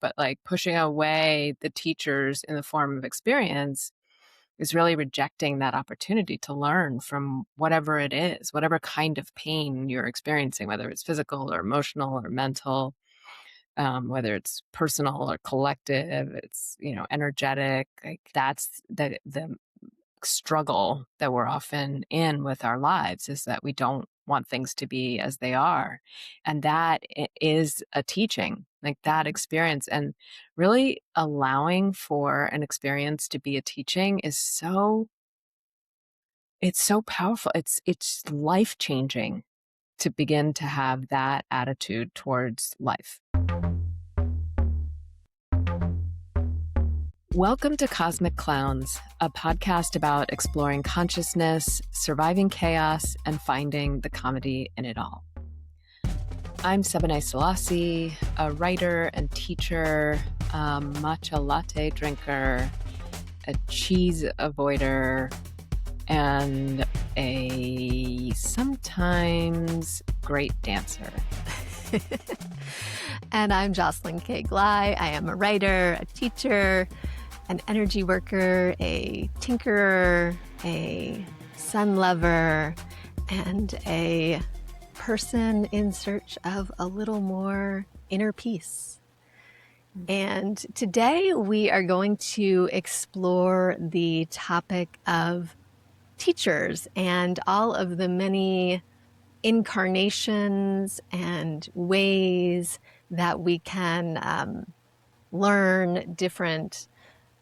but like pushing away the teachers in the form of experience is really rejecting that opportunity to learn from whatever it is, whatever kind of pain you're experiencing, whether it's physical or emotional or mental, whether it's personal or collective, it's, energetic. Like that's the struggle that we're often in with our lives, is that we don't want things to be as they are. And that is a teaching, like that experience. And really allowing for an experience to be a teaching is it's so powerful. It's life changing to begin to have that attitude towards life. Welcome to Cosmic Clowns, a podcast about exploring consciousness, surviving chaos, and finding the comedy in it all. I'm Sebene Selassie, a writer and teacher, a matcha latte drinker, a cheese avoider, and a sometimes great dancer. And I'm Jocelyn K. Glei. I am a writer, a teacher, an energy worker, a tinkerer, a sun lover, and a person in search of a little more inner peace. And today we are going to explore the topic of teachers and all of the many incarnations and ways that we can learn different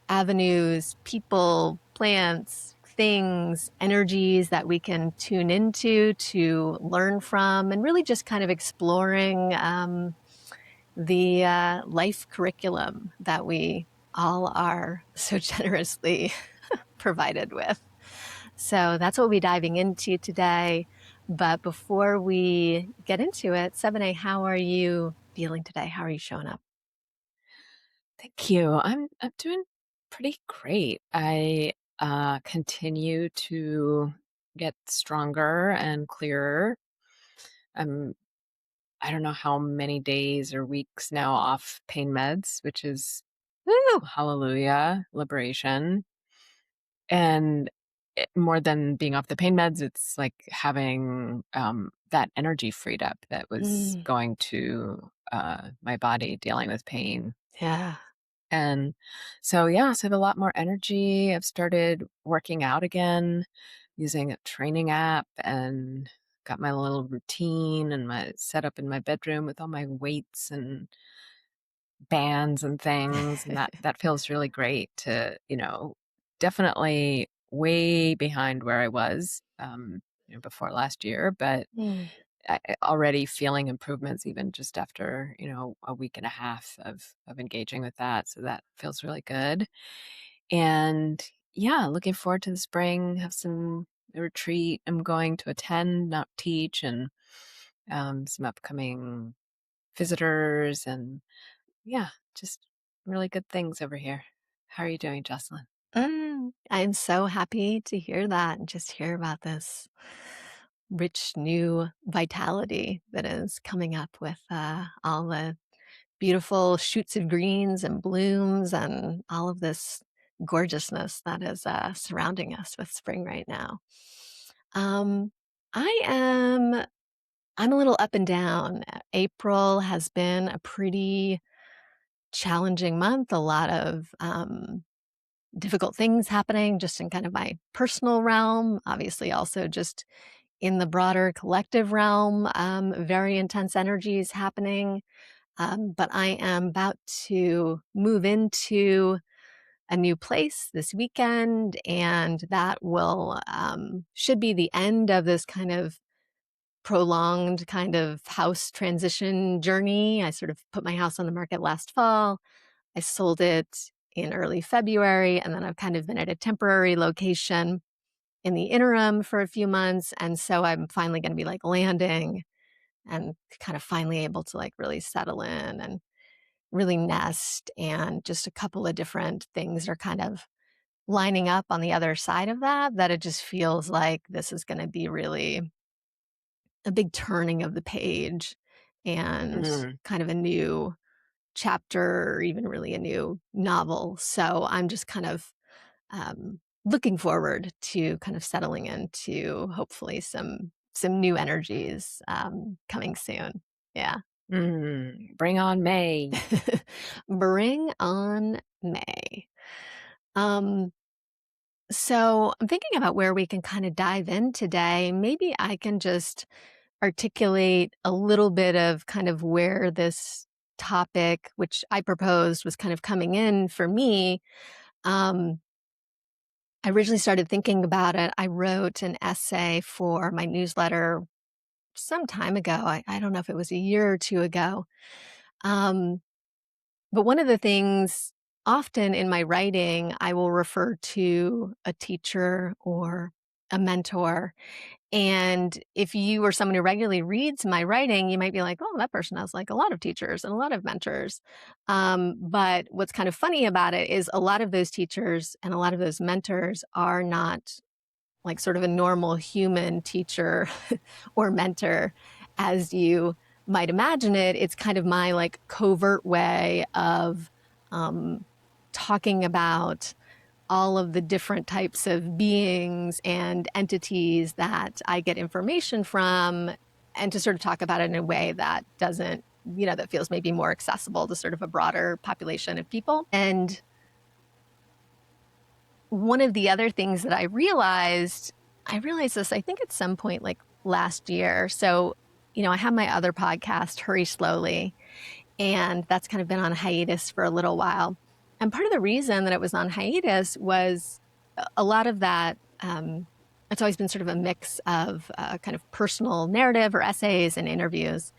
avenues, people, plants, things, energies that we can tune into to learn from, and really just kind of exploring the life curriculum that we all are so generously provided with. So that's what we'll be diving into today. But before we get into it, Sebene, how are you feeling today? How are you showing up? Thank you. I'm doing pretty great. I continue to get stronger and clearer. I don't know how many days or weeks now off pain meds, which is woo, hallelujah, liberation. And more than being off the pain meds, it's like having that energy freed up that was going to my body dealing with pain. Yeah. And so, so I have a lot more energy. I've started working out again using a training app and got my little routine and my setup in my bedroom with all my weights and bands and things. And that feels really great to, definitely way behind where I was, before last year, but already feeling improvements even just after, a week and a half of engaging with that. So that feels really good. And looking forward to the spring, have some retreat I'm going to attend, not teach, and some upcoming visitors, and just really good things over here. How are you doing, Jocelyn? I'm so happy to hear that and just hear about this rich new vitality that is coming up with all the beautiful shoots of greens and blooms and all of this gorgeousness that is surrounding us with spring right now. Um, I am I'm a little up and down. April has been a pretty challenging month, a lot of difficult things happening just in kind of my personal realm, obviously also just in the broader collective realm, very intense energies happening. But I am about to move into a new place this weekend, and that will should be the end of this kind of prolonged kind of house transition journey. I sort of put my house on the market last fall. I sold it in early February, and then I've kind of been at a temporary location in the interim for a few months. And so I'm finally going to be like landing and kind of finally able to like really settle in and really nest. And just a couple of different things are kind of lining up on the other side of that it just feels like this is going to be really a big turning of the page and kind of a new chapter or even really a new novel. So I'm just kind of looking forward to kind of settling into hopefully some new energies coming soon. Yeah. Bring on May. Bring on May. Um, so I'm thinking about where we can kind of dive in today. Maybe I can just articulate a little bit of kind of where this topic, which I proposed, was kind of coming in for me. Um, I originally started thinking about it. I wrote an essay for my newsletter some time ago. I don't know if it was a year or two ago. Um, but one of the things often in my writing, I will refer to a teacher or a mentor. And if you are someone who regularly reads my writing, you might be like, oh, that person has like a lot of teachers and a lot of mentors. But what's kind of funny about it is a lot of those teachers and a lot of those mentors are not like sort of a normal human teacher or mentor as you might imagine it. It's kind of my like covert way of um, talking about all of the different types of beings and entities that I get information from, and to sort of talk about it in a way that doesn't, that feels maybe more accessible to sort of a broader population of people. And one of the other things that I realized this, I think at some point like last year. So, I have my other podcast, Hurry Slowly, and that's kind of been on hiatus for a little while. And part of the reason that it was on hiatus was a lot of that. It's always been sort of a mix of kind of personal narrative or essays and interviews.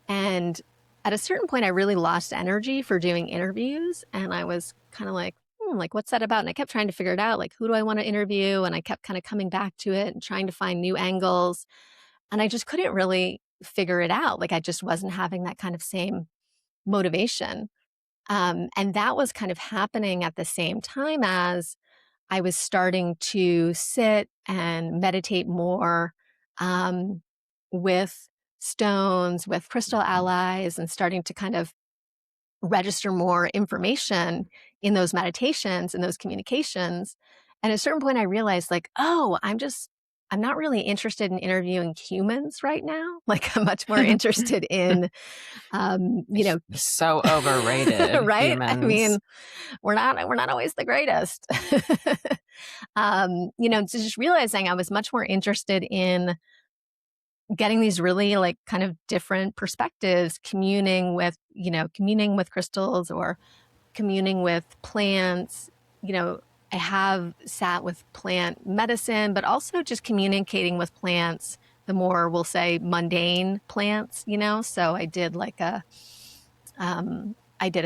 And at a certain point, I really lost energy for doing interviews. And I was kind of like, like, what's that about? And I kept trying to figure it out. Like, who do I want to interview? And I kept kind of coming back to it and trying to find new angles. And I just couldn't really figure it out. Like, I just wasn't having that kind of same motivation. And that was kind of happening at the same time as I was starting to sit and meditate more um, with stones, with crystal allies, and starting to kind of register more information in those meditations and those communications. And at a certain point, I realized, like, oh, I'm not really interested in interviewing humans right now. Like, I'm much more interested in, you know, So overrated, right? I humans. mean, we're not always the greatest. So just realizing I was much more interested in getting these really like kind of different perspectives, communing with crystals or communing with plants. You know, I have sat with plant medicine, but also just communicating with plants, the more we'll say mundane plants, So I did a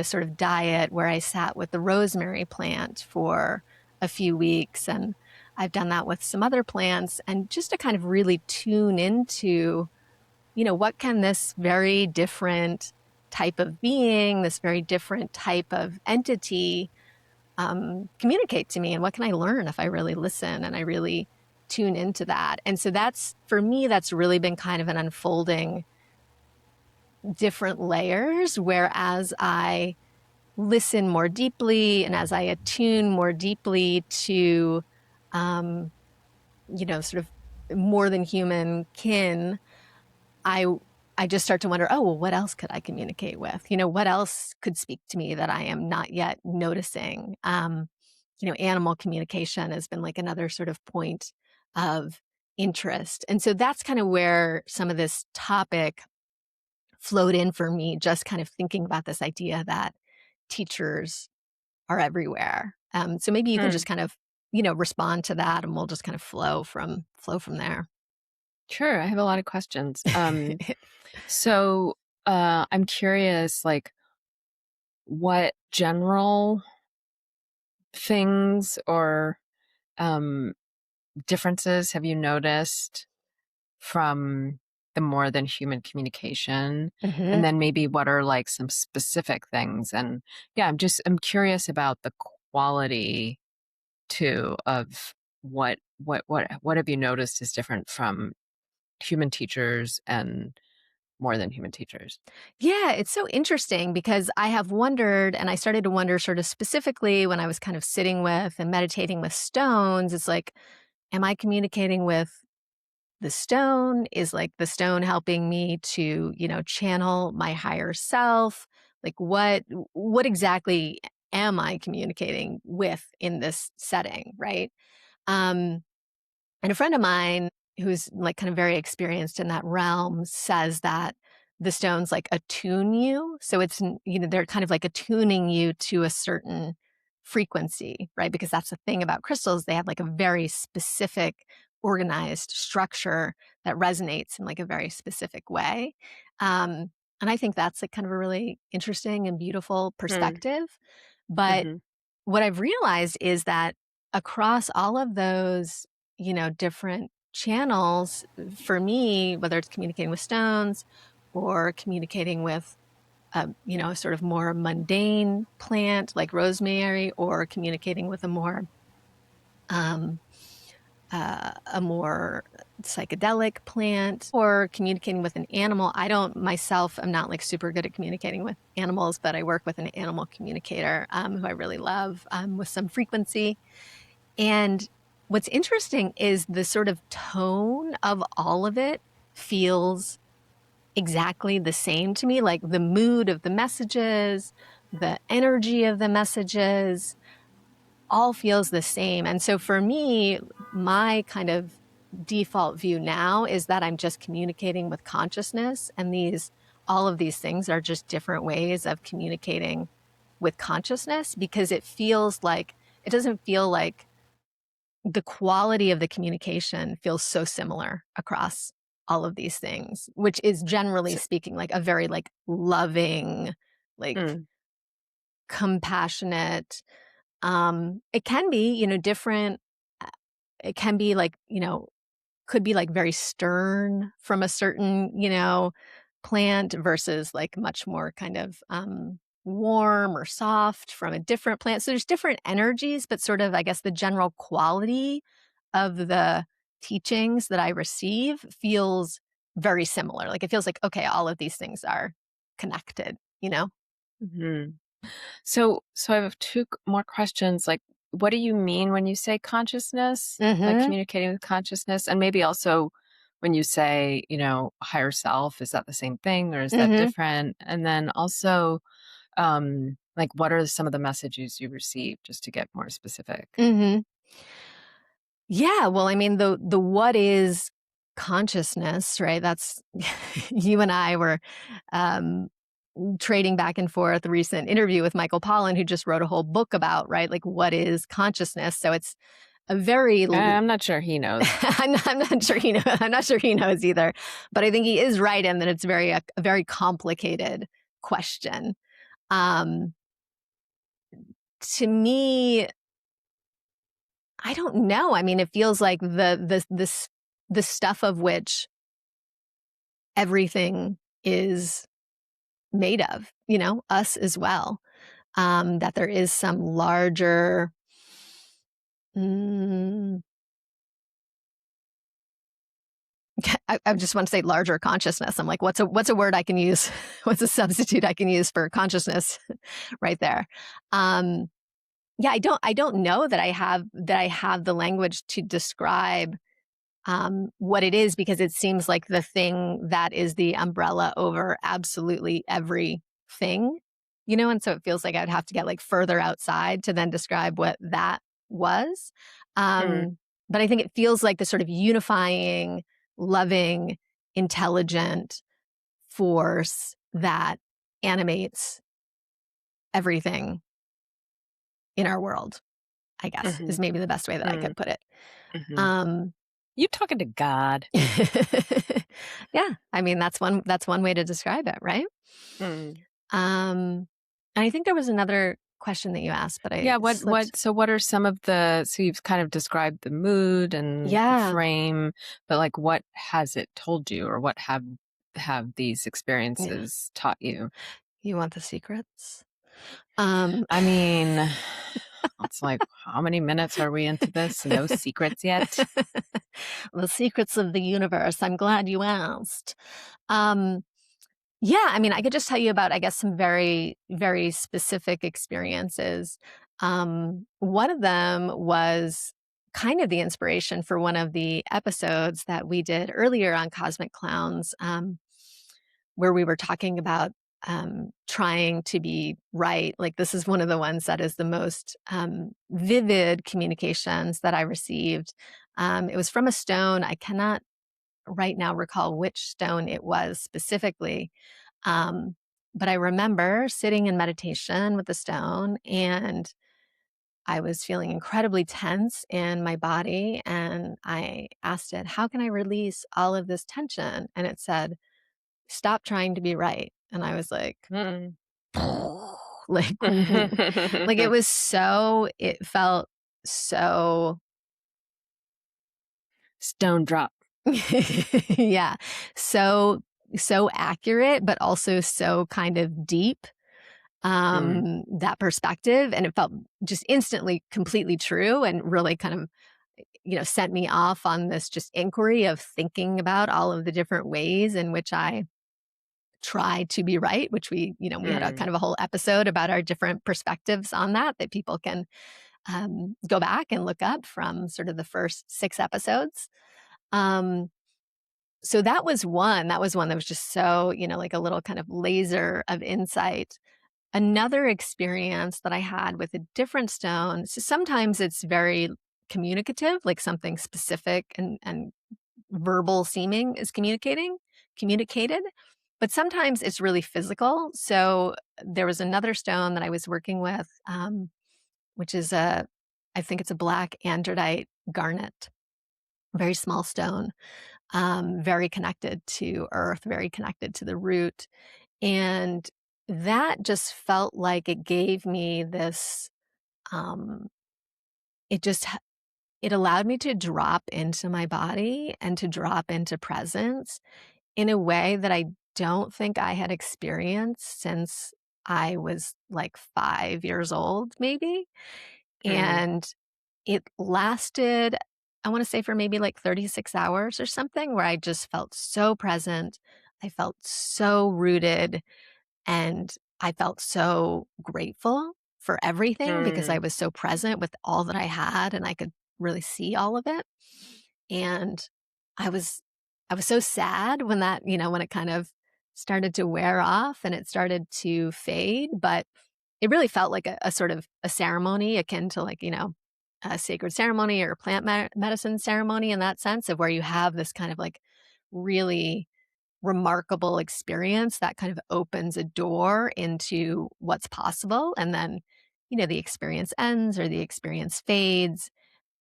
sort of diet where I sat with the rosemary plant for a few weeks, and I've done that with some other plants, and just to kind of really tune into, what can this very different type of being, this very different type of entity communicate to me, and what can I learn if I really listen and I really tune into that. And so that's, for me, that's really been kind of an unfolding different layers, whereas I listen more deeply and as I attune more deeply to, um, sort of more than human kin, I I just start to wonder, oh, well, what else could I communicate with? What else could speak to me that I am not yet noticing? Animal communication has been like another sort of point of interest. And so that's kind of where some of this topic flowed in for me, just kind of thinking about this idea that teachers are everywhere. So maybe you can Hmm. just kind of, respond to that, and we'll just kind of flow from there. Sure, I have a lot of questions. So I'm curious, like, what general things or um, differences have you noticed from the more than human communication? And hmm then maybe what are like some specific things? And yeah, I'm curious about the quality too of what have you noticed is different from human teachers and more than human teachers. Yeah, it's so interesting because I have wondered, and I started to wonder sort of specifically when I was kind of sitting with and meditating with stones. It's like, am I communicating with the stone? Is like the stone helping me to, channel my higher self? Like what exactly am I communicating with in this setting, right? Um, and a friend of mine who's like kind of very experienced in that realm says that the stones like attune you. So they're kind of like attuning you to a certain frequency, right? Because that's the thing about crystals. They have like a very specific organized structure that resonates in like a very specific way. Um, and I think that's like kind of a really interesting and beautiful Mm, perspective. But mhm, what I've realized is that across all of those, different channels, for me, whether it's communicating with stones or communicating with, a sort of more mundane plant like rosemary, or communicating with um, a more psychedelic plant, or communicating with an animal. I don't myself, I'm not like super good at communicating with animals, but I work with an animal communicator who I really love with some frequency. And what's interesting is the sort of tone of all of it feels exactly the same to me, like the mood of the messages, the energy of the messages, all feels the same. And so for me, my kind of default view now is that I'm just communicating with consciousness, and all of these things are just different ways of communicating with consciousness, because it doesn't feel like the quality of the communication feels so similar across all of these things, which is generally so speaking like a very like loving, like mm, compassionate. It can be, different. uh, It can be like, could be like very stern from a certain, plant versus like much more kind of warm or soft from a different plant. So there's different energies, but sort of, I guess, the general quality of the teachings that I receive feels very similar. Like it feels like, okay, all of these things are connected, you know? mhm. So I have more questions. Like, what do you mean when you say consciousness? Like Hmm. communicating with consciousness, and maybe also when you say, higher self, is that the same thing or is that Hmm. different? And then also, like, what are some of the messages you receive, just to get more specific? Hmm. Yeah, well, I mean, the what is consciousness, right? That's you and I were um, trading back and forth a recent interview with Michael Pollan, who just wrote a whole book about, right, like what is consciousness. So it's a very I'm not sure he knows. I'm not sure he I'm not sure he knows either, but I think he is right in that it's a very complicated question. Um, to me, I don't know. I mean, it feels like the stuff of which everything is made of, us as well. That there is some larger, mm, I just want to say larger consciousness. I'm like, what's a word I can use? What's a substitute I can use for consciousness right there? Um, yeah, I don't know that I have the language to describe what it is, because it seems like the thing that is the umbrella over absolutely everything, and so it feels like I'd have to get like further outside to then describe what that was. Mm, But I think it feels like the sort of unifying, loving, intelligent force that animates everything in our world, I guess, is mhm, maybe the best way that I mm, could put it. mhm. Um, You talking to God. yeah, I mean, that's one way to describe it, right? Mm. And I think there was another question that you asked, but I Yeah, slipped. what are some of so you've kind of described the mood and the Yeah. frame, but like what has it told you, or what have these Yeah. experiences taught you? You want the secrets? Um, I mean, it's like, how many minutes are we into this? No secrets yet? the secrets of the universe. I'm glad you asked. Um, Yeah, I mean, I could just tell you about, I guess, some very, very specific experiences. One of them was kind of the inspiration for one of the episodes that we did earlier on Cosmic Clowns, where we were talking about trying to be right. Like, this is one of the ones that is the most vivid communications that I received. It was from a stone. I cannot right now recall which stone it was specifically, um, but I remember sitting in meditation with the stone, and I was feeling incredibly tense in my body. And I asked it, "How can I release all of this tension?" And it said, "Stop trying to be right." And I was like, Mm. like, like it was so, it felt so, Stone drop. yeah, so, so accurate, but also so kind of deep, Mm, that perspective, and it felt just instantly completely true and really kind of, sent me off on this just inquiry of thinking about all of the different ways in which I try to be right, which we had a mm, kind of a whole episode about our different perspectives on that people can, go back and look up from sort of the first 6 episodes. Um, so that was one that was just so, like a little kind of laser of insight. Another experience that I had with a different stone, so sometimes it's very communicative, like something specific and verbal seeming is communicated, but sometimes it's really physical. So there was another stone that I was working with, which is I think it's a black andradite garnet, very small stone, very connected to earth, very connected to the root. And that just felt like it gave me this, um, it just, it allowed me to drop into my body and to drop into presence in a way that I don't think I had experienced since I was like 5 years old, maybe. mm, And it lasted, I wanna say, for maybe, like, 36 hours or something, where I just felt so present. I felt so rooted, and I felt so grateful for everything because I mm, was so present with all that I had, and I could really see all of it. And I was I was so sad when when it kind of started to wear off and it started to fade, but it really felt like a sort of a ceremony akin to, like, a sacred ceremony or a plant medicine ceremony, in that sense of where you have this kind of like really remarkable experience that kind of opens a door into what's possible. And then, the experience ends or the experience fades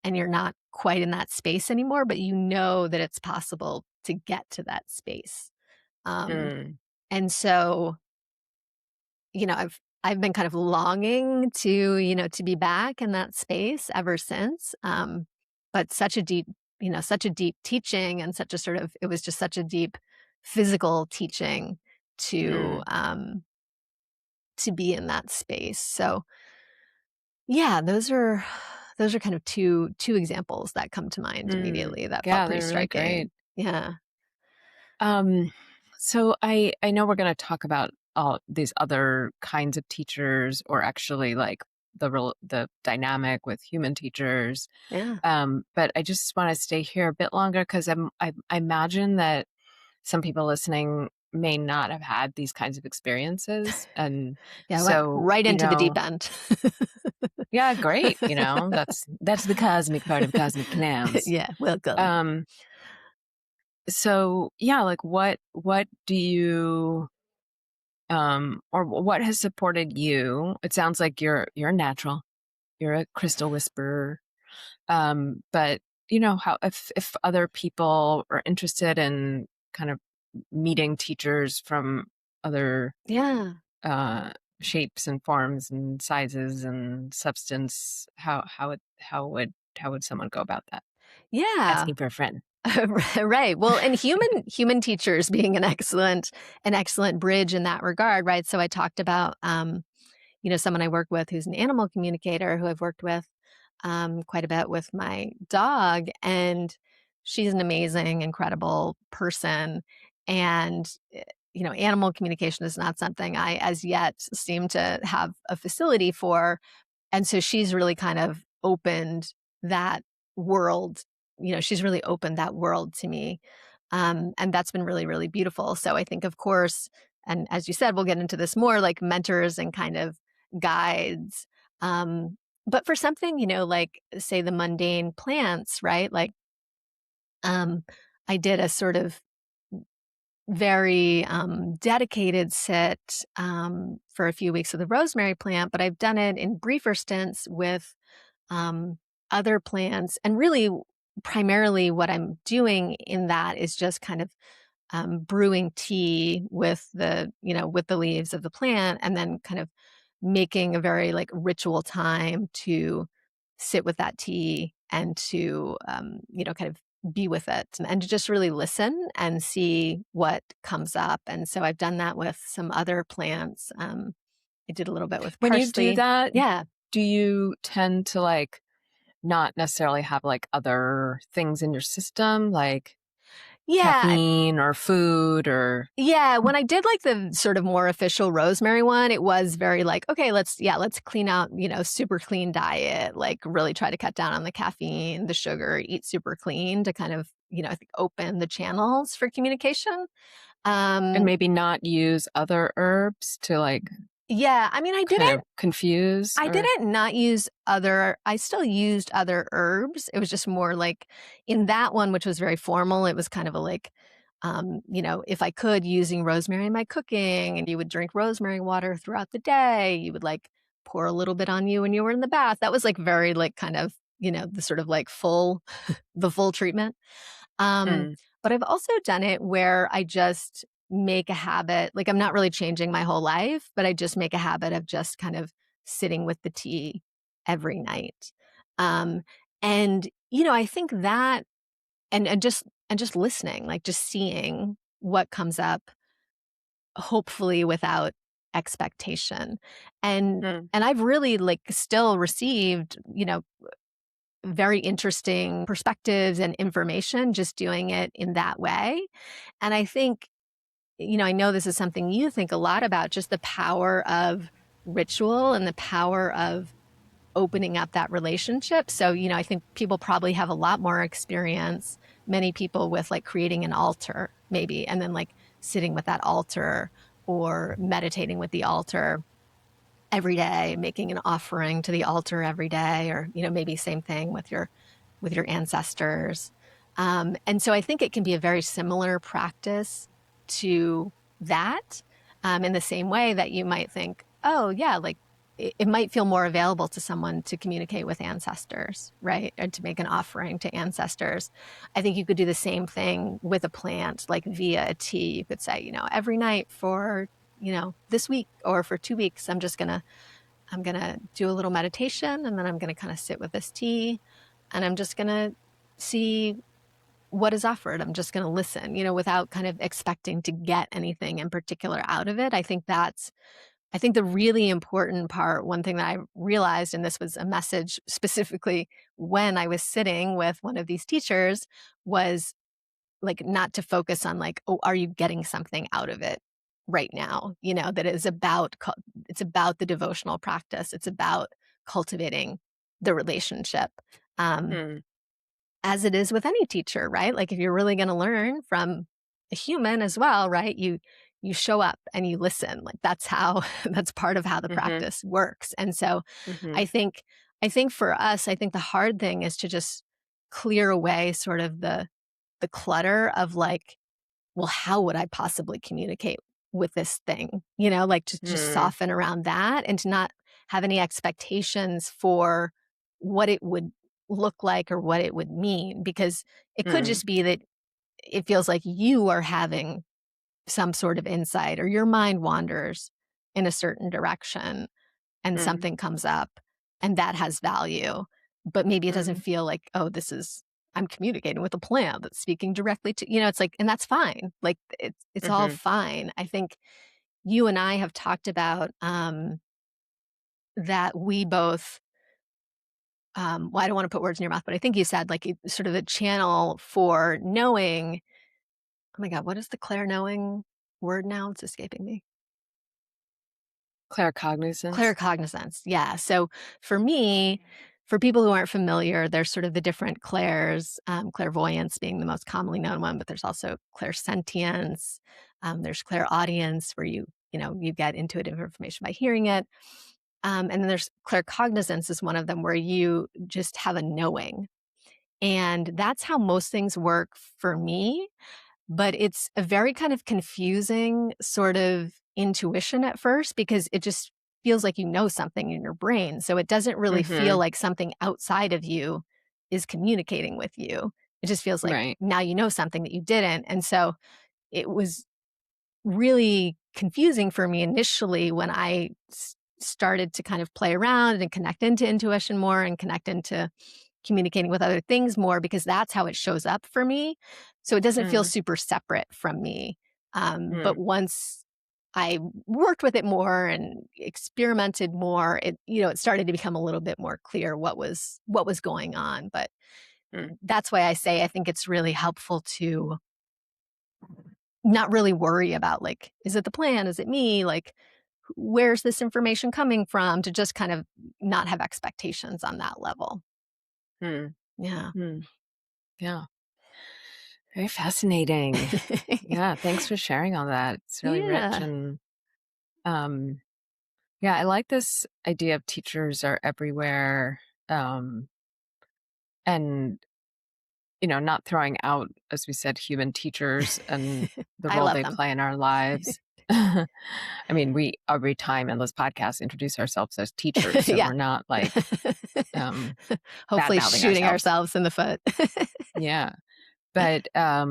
and you're not quite in that space anymore, but you know that it's possible to get to that space. Um, mm, and so, I've been kind of longing to, to be back in that space ever since. But such a deep teaching and such a sort of, it was just such a deep physical teaching to, mm, um, to be in that space. So yeah, those are kind of two examples that come to mind mm. immediately that felt Yeah, pretty they're really striking. great. Yeah. Um, so I know we're gonna talk about all these other kinds of teachers, or actually like the dynamic with human teachers. Yeah. But I just want to stay here a bit longer because I imagine that some people listening may not have had these kinds of experiences, and Yeah, I went so right into the deep end. yeah, great. That's the cosmic part of Cosmic Clowns. Yeah, welcome. Um, so yeah, like what do you or what has supported you? It sounds like you're a natural. You're a crystal whisperer. But how if other people are interested in kind of meeting teachers from other Yeah. uh shapes and forms and sizes and substance, how would someone go about that? Yeah. Asking for a friend. Right. Well, and human teachers being an excellent bridge in that regard, right? So I talked about, someone I work with who's an animal communicator who I've worked with, quite a bit with my dog, and she's an amazing, incredible person. And animal communication is not something I as yet seem to have a facility for, and so she's really kind of opened that world, she's really opened that world to me. And that's been really, really beautiful. So I think, of course, and as you said, we'll get into this more like mentors and kind of guides. But for something, like say the mundane plants, right? Like, um, I did a sort of very dedicated sit for a few weeks with the rosemary plant, but I've done it in briefer stints with um, other plants. And really, primarily, what I'm doing in that is just kind of brewing tea with the leaves of the plant, and then kind of making a very like ritual time to sit with that tea and to kind of be with it and to just really listen and see what comes up. And so I've done that with some other plants. I did a little bit with When you do parsley. that, Yeah. do you tend to, like, not necessarily have, like, other things in your system, like Yeah. caffeine or food or Yeah, when I did, like, the sort of more official rosemary one, it was very like, "Okay, let's clean out, super clean diet, like, really try to cut down on the caffeine, the sugar, eat super clean," to kind of, I think open the channels for communication. and Um, maybe not use other herbs to, like, yeah, I mean, kind of confuse I or didn't not use other I still used other herbs. It was just more like in that one, which was very formal, it was kind of a like, if I could, using rosemary in my cooking, and you would drink rosemary water throughout the day. You would like pour a little bit on you when you were in the bath. That was like very like kind of, the sort of like the full treatment. Um, Mm, but I've also done it where I just make a habit, like I'm not really changing my whole life, but I just make a habit of just kind of sitting with the tea every night. Um, and I think that and just listening, like just seeing what comes up, hopefully without expectation. And mm, and I've really like still received, very interesting perspectives and information just doing it in that way. And I think, I know this is something you think a lot about, just the power of ritual and the power of opening up that relationship. So, I think people probably have a lot more experience, many people with like creating an altar, maybe, and then like sitting with that altar or meditating with the altar every day, making an offering to the altar every day, or, maybe same thing with your ancestors. And so I think it can be a very similar practice to that, in the same way that you might think, oh, yeah, like it might feel more available to someone to communicate with ancestors, right? Or to make an offering to ancestors. I think you could do the same thing with a plant, like via a tea. You could say, every night for, this week or for 2 weeks, I'm gonna do a little meditation, and then I'm gonna kind of sit with this tea, and I'm just gonna see what is offered. I'm just gonna listen, without kind of expecting to get anything in particular out of it. I think the really important part, one thing that I realized, and this was a message specifically when I was sitting with one of these teachers, was like not to focus on like, oh, are you getting something out of it right now? That is about it's about the devotional practice. It's about cultivating the relationship. Um, mm, as it is with any teacher, right? Like if you're really going to learn from a human as well, right? You show up and you listen. Like that's how that's part of how the mhm, practice works. And so I mhm, think I think for us, I think the hard thing is to just clear away sort of the clutter of like, well, how would I possibly communicate with this thing? Like to just mm, soften around that and to not have any expectations for what it would look like or what it would mean, because it could mm, just be that it feels like you are having some sort of insight or your mind wanders in a certain direction and mm, something comes up and that has value, but maybe it doesn't mm, feel like, oh, I'm communicating with a plant that's speaking directly to, it's like, and that's fine. Like it's all mhm, fine. I think you and I have talked about that we both well, I don't want to put words in your mouth, but I think you said like sort of a channel for knowing, oh my God, what is the Claire knowing? word now? It's escaping me. Claircognizance? Claircognizance, yeah. So for me, for people who aren't familiar, there's sort of the different clairs, clairvoyance being the most commonly known one, but there's also clairsentience, there's clairaudience where you get intuitive information by hearing it, and then there's claircognizance is one of them where you just have a knowing, and that's how most things work for me. But it's a very kind of confusing sort of intuition at first because it just feels like you know something in your brain. So it doesn't really feel Mhm. like something outside of you is communicating with you. It just feels like Right. now you know something that you didn't. And so it was really confusing for me initially when I started to kind of play around and connect into intuition more and connect into communicating with other things more because that's how it shows up for me. So it doesn't feel Mm, super separate from me. But mm, once I worked with it more and experimented more, it started to become a little bit more clear what was going on. But mm, that's why I say I think it's really helpful to not really worry about, like, is it the plan? Is it me? Like, where's this information coming from? To just kind of not have expectations on that level. mm, Yeah. mm. Yeah. Very fascinating. Yeah, thanks for sharing all that. It's really rich Yeah. and, um, yeah, I like this idea of teachers are everywhere, um, and, not throwing out, as we said, human teachers and the I role love they them. play in our lives. I mean, we every time in this podcast introduce ourselves as teachers, so Yeah. we're not like, um, Hopefully bad-mouthing shooting ourselves. ourselves in the foot. Yeah. But, as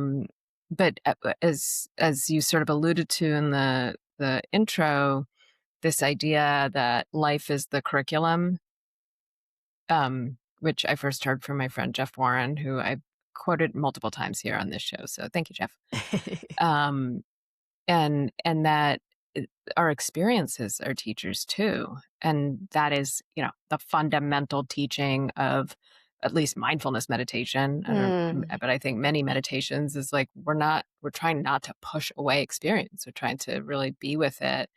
you sort of alluded to in the intro, this idea that life is the curriculum, which I first heard from my friend Jeff Warren, who I've quoted multiple times here on this show, so thank you, Jeff. Um, and that our experiences are teachers too, and that is, the fundamental teaching of at least mindfulness meditation. I don't, Mm, but I think many meditations is like we're trying not to push away experience. We're trying to really be with it,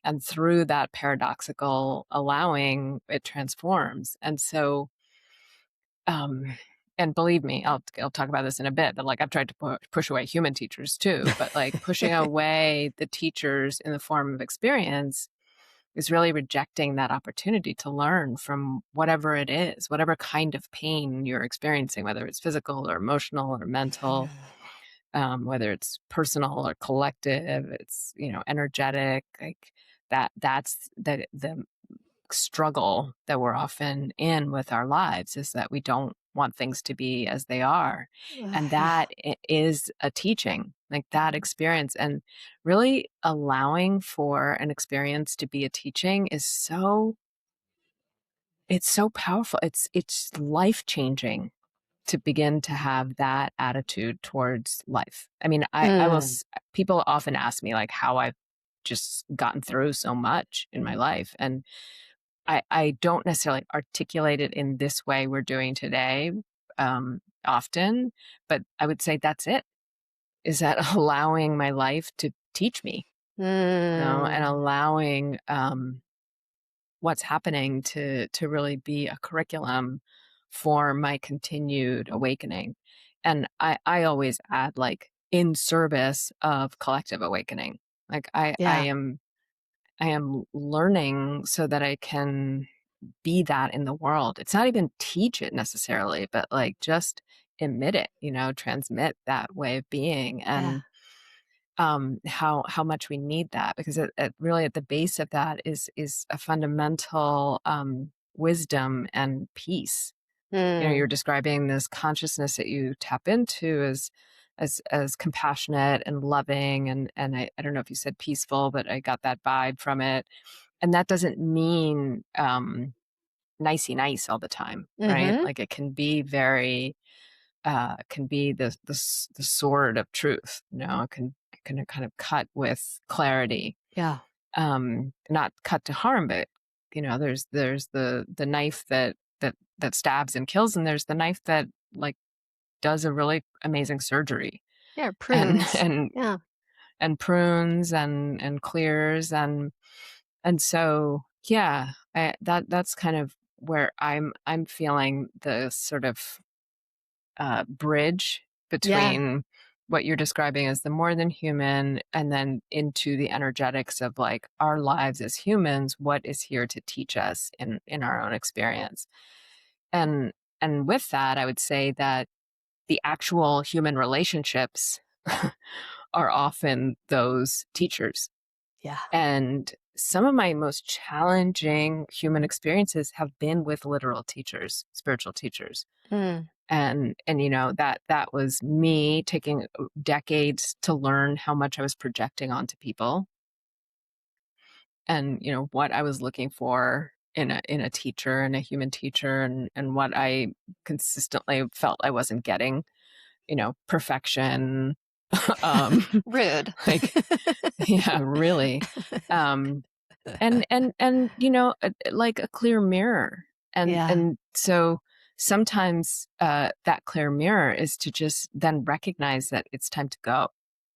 and through that paradoxical allowing, it transforms. And so, um, and believe me, I'll talk about this in a bit, but like I've tried to push away human teachers too, but like pushing away the teachers in the form of experience is really rejecting that opportunity to learn from whatever it is, whatever kind of pain you're experiencing, whether it's physical or emotional or mental, whether it's personal or collective, it's, energetic, like that's the struggle that we're often in with our lives is that we don't want things to be as they are. And yeah. that is a teaching, like that experience. And really allowing for an experience to be a teaching is it's so powerful. It's life changing to begin to have that attitude towards life. I mean, Mm, people often ask me like how I've just gotten through so much in my mhm. life. And I don't necessarily articulate it in this way we're doing today, often, but I would say that's it, is that allowing my life to teach me, and Mm. allowing, what's happening to really be a curriculum for my continued awakening. And I always add, like, in service of collective awakening. Like, Yeah. I am learning so that I can be that in the world. It's not even teach it necessarily, but like just emit it, transmit that way of being. Yeah. And how much we need that, because really at the base of that is a fundamental wisdom and peace. You're Mm. describing this consciousness that you tap into as compassionate and loving, and I don't know if you said peaceful, but I got that vibe from it. And that doesn't mean nicey nice all the time, right? Mhm. Like it can be very can be the sword of truth, it can kind of cut with clarity. Yeah. Not cut to harm, but there's the knife that stabs and kills, and there's the knife that like does a really amazing surgery. Yeah, And prunes. and Yeah. and prunes and clears and so yeah, that's kind of where I'm feeling the sort of bridge Yeah, between what you're describing as the more than human and then into the energetics of like our lives as humans, what is here to teach us in our own experience. And and with that, I would say that the actual human relationships are often those teachers. yeah. And some of my most challenging human experiences have been with literal teachers, spiritual teachers. Mm, And that was me taking decades to learn how much I was projecting onto people and what I was looking for in a teacher and a human teacher and what I consistently felt I wasn't getting, perfection. um rude. like yeah, really. um and like a clear mirror. and Yeah, and so sometimes that clear mirror is to just then recognize that it's time to go,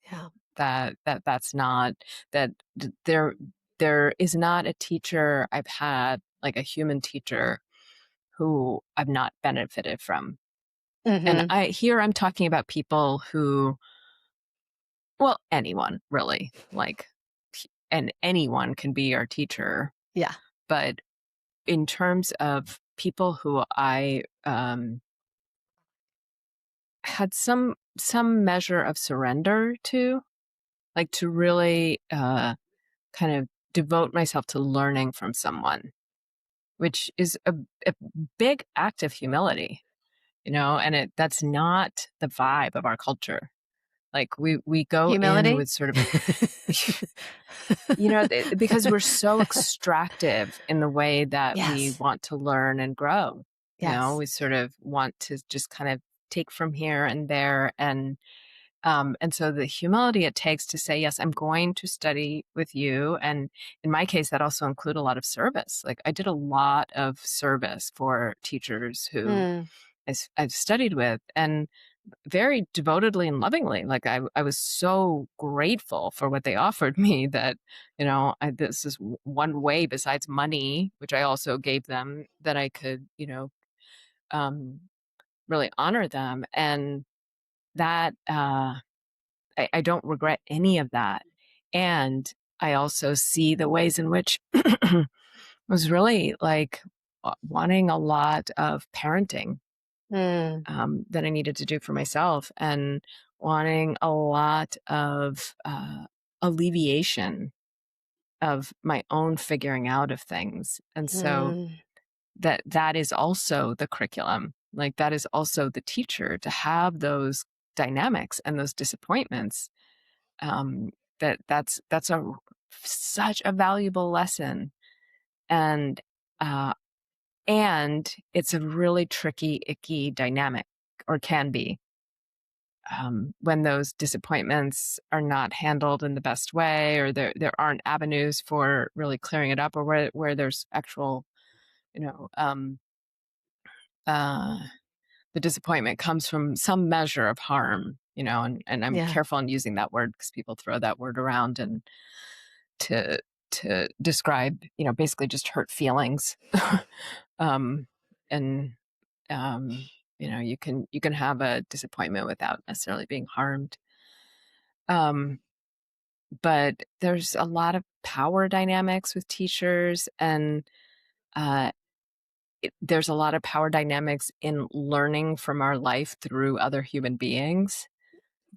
yeah. that's not that there is not a teacher I've had, like a human teacher, who I've not benefited from. And Mhm. I'm talking about people who, well, anyone really, like, and anyone can be our teacher. Yeah. But in terms of people who I had some measure of surrender to, like to really kind of devote myself to learning from someone, which is a big act of humility, and that's not the vibe of our culture. Like we go in Humility? with sort of a because we're so extractive in the way that we Yes. want to learn and grow. Yes. We sort of want to just kind of take from here and there, and so the humility it takes to say, yes, I'm going to study with you. And in my case, that also include a lot of service. Like I did a lot of service for teachers who Mm, I've studied with, and very devotedly and lovingly. Like I was so grateful for what they offered me that, this is one way besides money, which I also gave them, that I could, um, really honor them. And that, I don't regret any of that. And I also see the ways in which was really like wanting a lot of parenting mm, that I needed to do for myself, and wanting a lot of alleviation of my own figuring out of things. And so mm. that is also the curriculum. Like that is also the teacher, to have those dynamics and those disappointments. Um, that's a such a valuable lesson. And uh, and it's a really tricky, icky dynamic, or can be, when those disappointments are not handled in the best way, or there aren't avenues for really clearing it up, or where there's actual, you know, uh, the disappointment comes from some measure of harm, and I'm Yeah. careful in using that word because people throw that word around and to to describe, basically just hurt feelings. um, and you can have a disappointment without necessarily being harmed. Um, but there's a lot of power dynamics with teachers, and uh, there's a lot of power dynamics in learning from our life through other human beings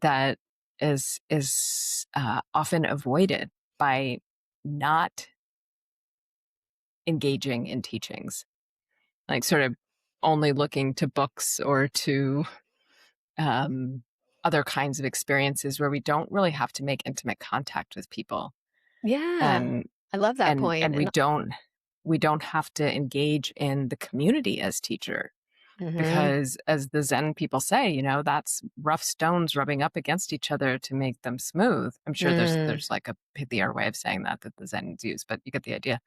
that is often avoided by not engaging in teachings, like sort of only looking to books or to um, other kinds of experiences where we don't really have to make intimate contact with people. Yeah. and I love that and point, we don't have to engage in the community as teacher, mhm. because as the Zen people say, that's rough stones rubbing up against each other to make them smooth. I'm sure there's Mm. there's like a pithier way of saying that the Zen use, but you get the idea.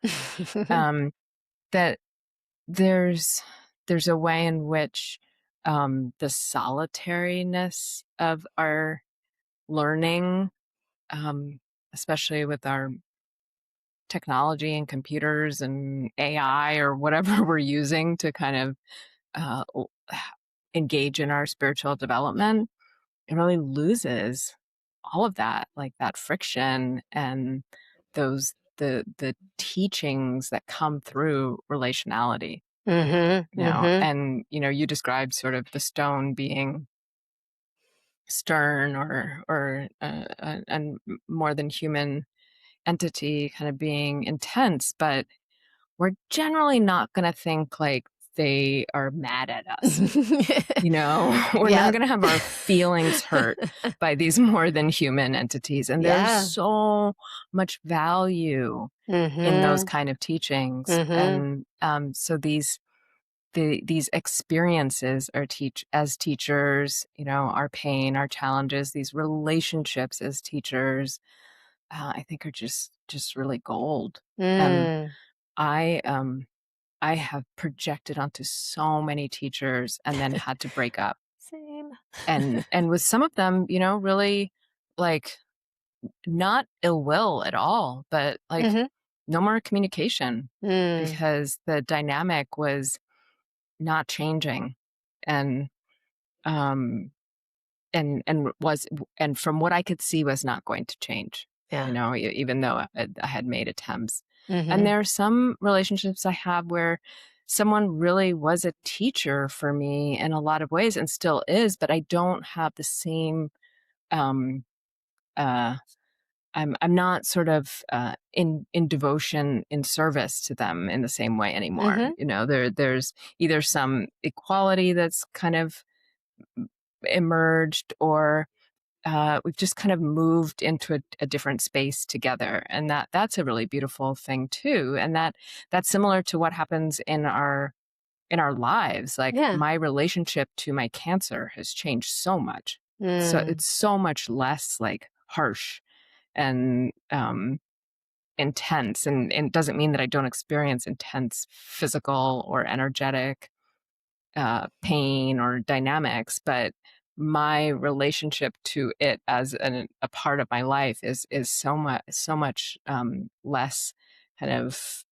um that there's a way in which the solitariness of our learning especially with our technology and computers and AI or whatever we're using to kind of uh, l- engage in our spiritual development, it really loses all of that, like that friction and the teachings that come through relationality, Mhm, mhm. and you described sort of the stone being stern or and more than human entity kind of being intense, but we're generally not going to think like they are mad at us. We're not Yep. going to have our feelings hurt by these more than human entities. And there's Yeah. so much value in those Mhm, kind of teachings. mhm, And so these experiences are as teachers, our pain, our challenges, these relationships as teachers, I think are just really gold. And mm. I have projected onto so many teachers and then had to break up. Same. And with some of them, really, like, not ill will at all, but, like, Mhm. no more communication Mm, because the dynamic was not changing. And, um, and from what I could see was not going to change, yeah. even though I had made attempts. And Mhm, there are some relationships I have where someone really was a teacher for me in a lot of ways and still is, but I don't have the same, um, uh, I'm not sort of in devotion in service to them in the same way anymore. mhm, There's either some equality that's kind of emerged, or we've just kind of moved into a different space together, and that's a really beautiful thing too. And that's similar to what happens in our lives. Like, yeah. my relationship to my cancer has changed so much, so Mm, it's so much less like harsh and intense. And it doesn't mean that I don't experience intense physical or energetic pain or dynamics, but my relationship to it as a part of my life is so much less kind of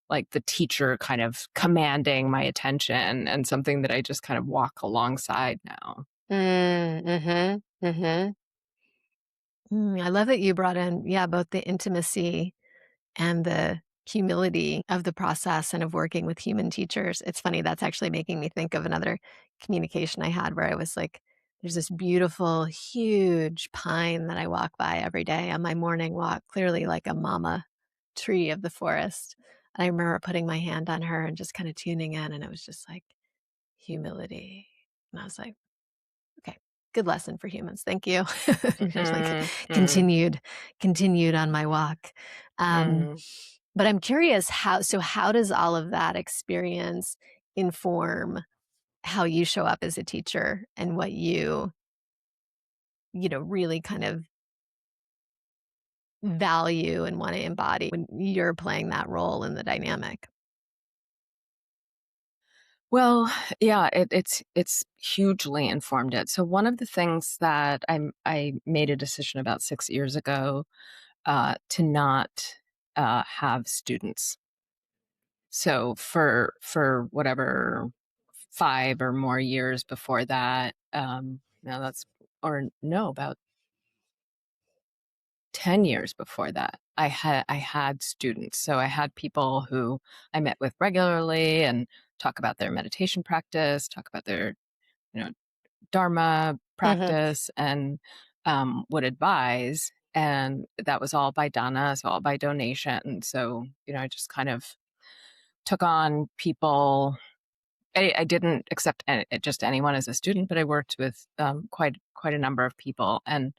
like the teacher kind of commanding my attention, and something that I just kind of walk alongside now. mhm, mhm. I love that you brought in, yeah, both the intimacy and the humility of the process and of working with human teachers. It's funny, that's actually making me think of another communication I had where I was like, there's this beautiful, huge pine that I walk by every day on my morning walk, clearly like a mama tree of the forest. And I remember putting my hand on her and just kind of tuning in, and it was just like humility. And I was like, okay, good lesson for humans. Thank you. Just like Hmm. Hmm. continued, continued on my walk. Um, Hmm. but I'm curious how does all of that experience inform how you show up as a teacher and what really kind of value and wanna embody when you're playing that role in the dynamic? Well, yeah, it's hugely informed it. So one of the things that I made a decision about 6 years ago, to not have students. So for whatever 5 or more years before that, no, that's or no, about 10 years before that, I had students. So I had people who I met with regularly and talk about their meditation practice, talk about their you know Dharma Mhm, practice, and would advise. And that was all by dana, so all by donation. So I just kind of took on people. I didn't accept just anyone as a student, but I worked with quite a number of people. And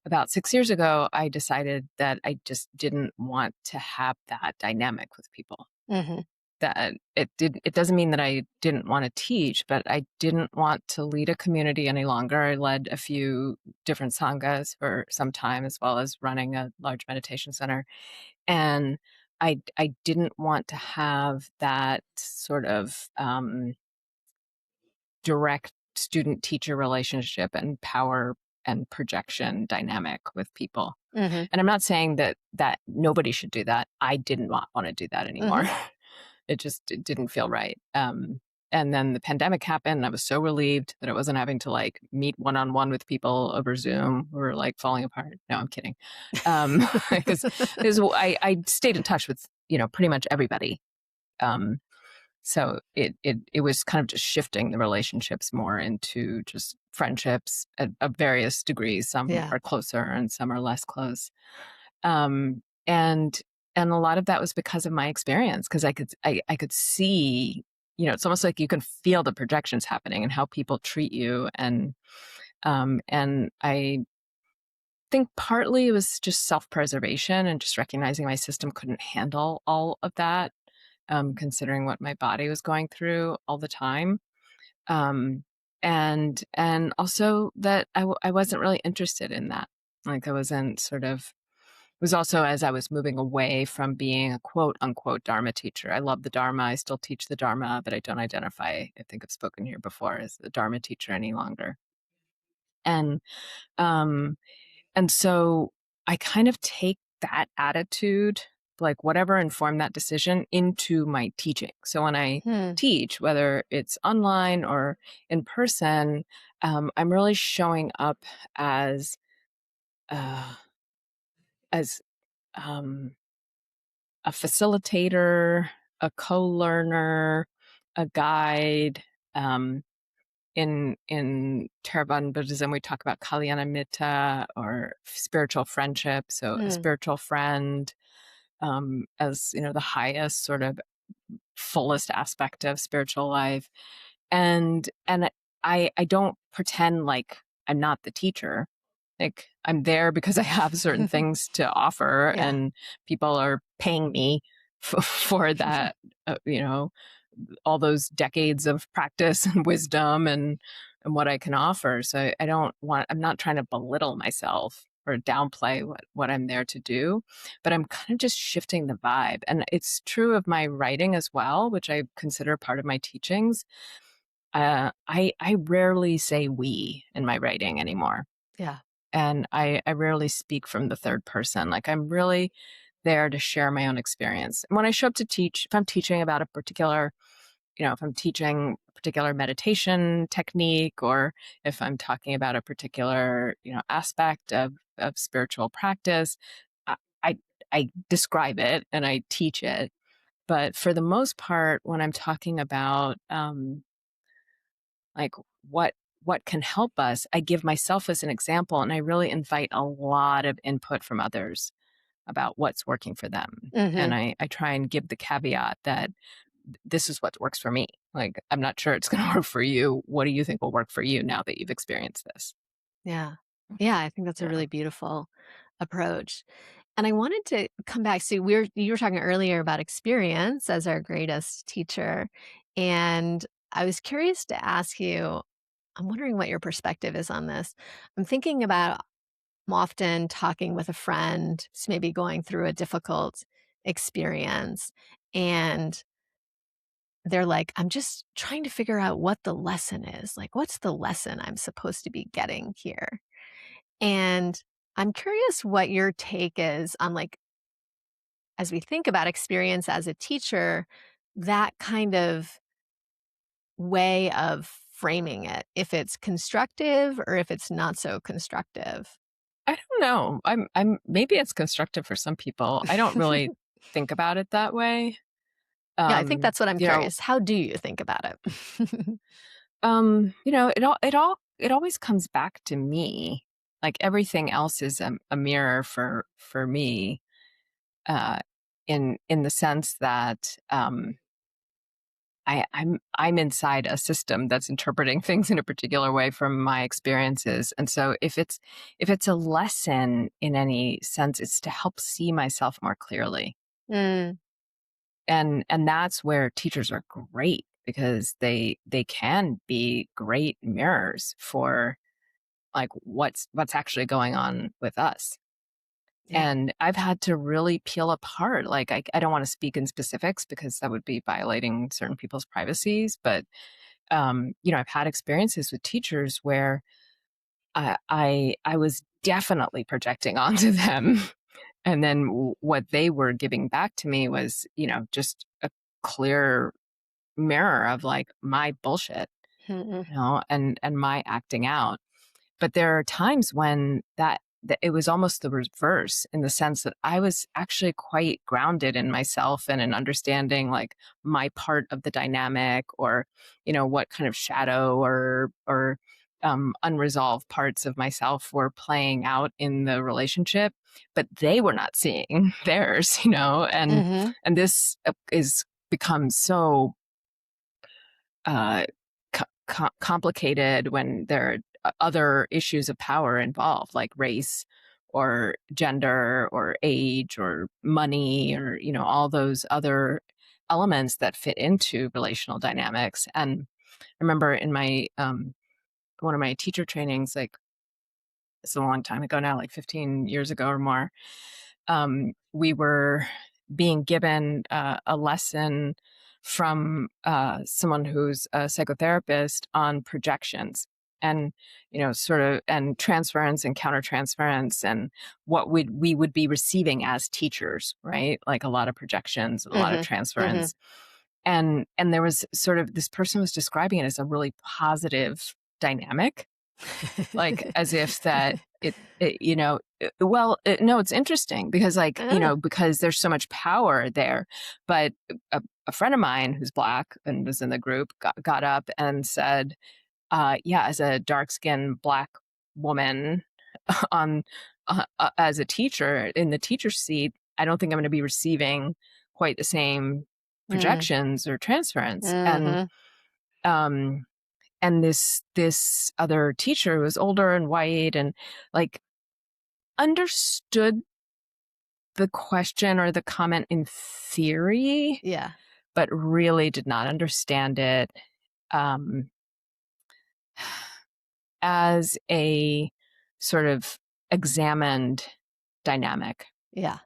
about 6 years ago, I decided that I just didn't want to have that dynamic with people. mhm, That it doesn't mean that I didn't want to teach, but I didn't want to lead a community any longer. I led a few different sanghas for some time, as well as running a large meditation center. And I didn't want to have that sort of direct student teacher relationship and power and projection dynamic with people. Mhm. And I'm not saying that nobody should do that. I did not want to do that anymore. Mhm. It didn't feel right. And then the pandemic happened, and I was so relieved that I wasn't having to like meet one on one with people over Zoom who were like falling apart. No, I'm kidding. Because I stayed in touch with pretty much everybody. Um, so it was kind of just shifting the relationships more into just friendships at various degrees. Some Yeah. are closer and some are less close. Um, and and a lot of that was because of my experience, because I could see, it's almost like you can feel the projections happening and how people treat you. And I think partly it was just self-preservation and just recognizing my system couldn't handle all of that, considering what my body was going through all the time. Um, and also that I wasn't really interested in that. Like I wasn't sort of it was also as I was moving away from being a quote unquote Dharma teacher. I love the Dharma. I still teach the Dharma, but I don't identify, I think I've spoken here before, as the Dharma teacher any longer. And um and so I kind of take that attitude, like whatever informed that decision, into my teaching. So when I Hmm. teach, whether it's online or in person, I'm really showing up as uh, as um, a facilitator, a co-learner, a guide. Um, in Theravada Buddhism, we talk about Kalyanamitta, or spiritual friendship. So a Hmm. spiritual friend, as the highest sort of fullest aspect of spiritual life. And I don't pretend like I'm not the teacher. Like I'm there because I have certain things to offer, Yeah. and people are paying me for that. Uh, you know, all those decades of practice and wisdom and what I can offer. So I'm not trying to belittle myself or downplay what I'm there to do, but I'm kind of just shifting the vibe. And it's true of my writing as well, which I consider part of my teachings. I rarely say we in my writing anymore. Yeah. And I rarely speak from the third person. Like I'm really there to share my own experience. And when I show up to teach, if I'm teaching about a particular, if I'm teaching a particular meditation technique, or if I'm talking about a particular, aspect of spiritual practice, I, I I describe it and I teach it. But for the most part, when I'm talking about like what what can help us, I give myself as an example, and I really invite a lot of input from others about what's working for them. And Mhm. I try and give the caveat that this is what works for me. Like, I'm not sure it's going to work for you. What do you think will work for you now that you've experienced this? Yeah. Yeah, I think that's a Yeah. really beautiful approach. And I wanted to come back. So you were talking earlier about experience as our greatest teacher. And I was curious to ask you, I'm wondering what your perspective is on this. I'm thinking about I'm often talking with a friend who's maybe going through a difficult experience. And they're like, I'm just trying to figure out what the lesson is. Like, what's the lesson I'm supposed to be getting here? And I'm curious what your take is on, like, as we think about experience as a teacher, that kind of way of framing it, if it's constructive or if it's not so constructive. I don't know. I'm maybe it's constructive for some people. I don't really think about it that way. Yeah, I think that's what I'm You know, curious. How do you think about it? it always comes back to me. Like everything else is a mirror for me, uh, in the sense that I'm inside a system that's interpreting things in a particular way from my experiences. And so if it's a lesson in any sense, it's to help see myself more clearly. Mm, And that's where teachers are great, because they can be great mirrors for like what's actually going on with us. yeah. And I've had to really peel apart. Like I don't want to speak in specifics because that would be violating certain people's privacies, but I've had experiences with teachers where I was definitely projecting onto them. And then what they were giving back to me was, just a clear mirror of like my bullshit, Mhm. and my acting out. But there are times when that it was almost the reverse, in the sense that I was actually quite grounded in myself and in understanding like my part of the dynamic, or what kind of shadow or unresolved parts of myself were playing out in the relationship, but they were not seeing theirs, and Mhm. this is become so uh, complicated when there are other issues of power involved, like race or gender or age or money, or all those other elements that fit into relational dynamics. And I remember in my one of my teacher trainings, like it's a long time ago now, like 15 years ago or more, we were being given a lesson from someone who's a psychotherapist on projections, and sort of, and transference and countertransference, and what we would be receiving as teachers, right? Like a lot of projections, a lot of Mhm. Mhm. transference. And there was sort of, this person was describing it as a really positive dynamic, like as if that no, it's interesting because, like, Ah. because there's so much power there. But a friend of mine who's black and was in the group got up and said, yeah, as a dark skinned black woman on as a teacher in the teacher seat, I don't think I'm going to be receiving quite the same Mm. projections or transference. Mhm. Um and this other teacher who was older and white, and like understood the question or the comment in theory, Yeah. but really did not understand it um, as a sort of examined dynamic. Yeah.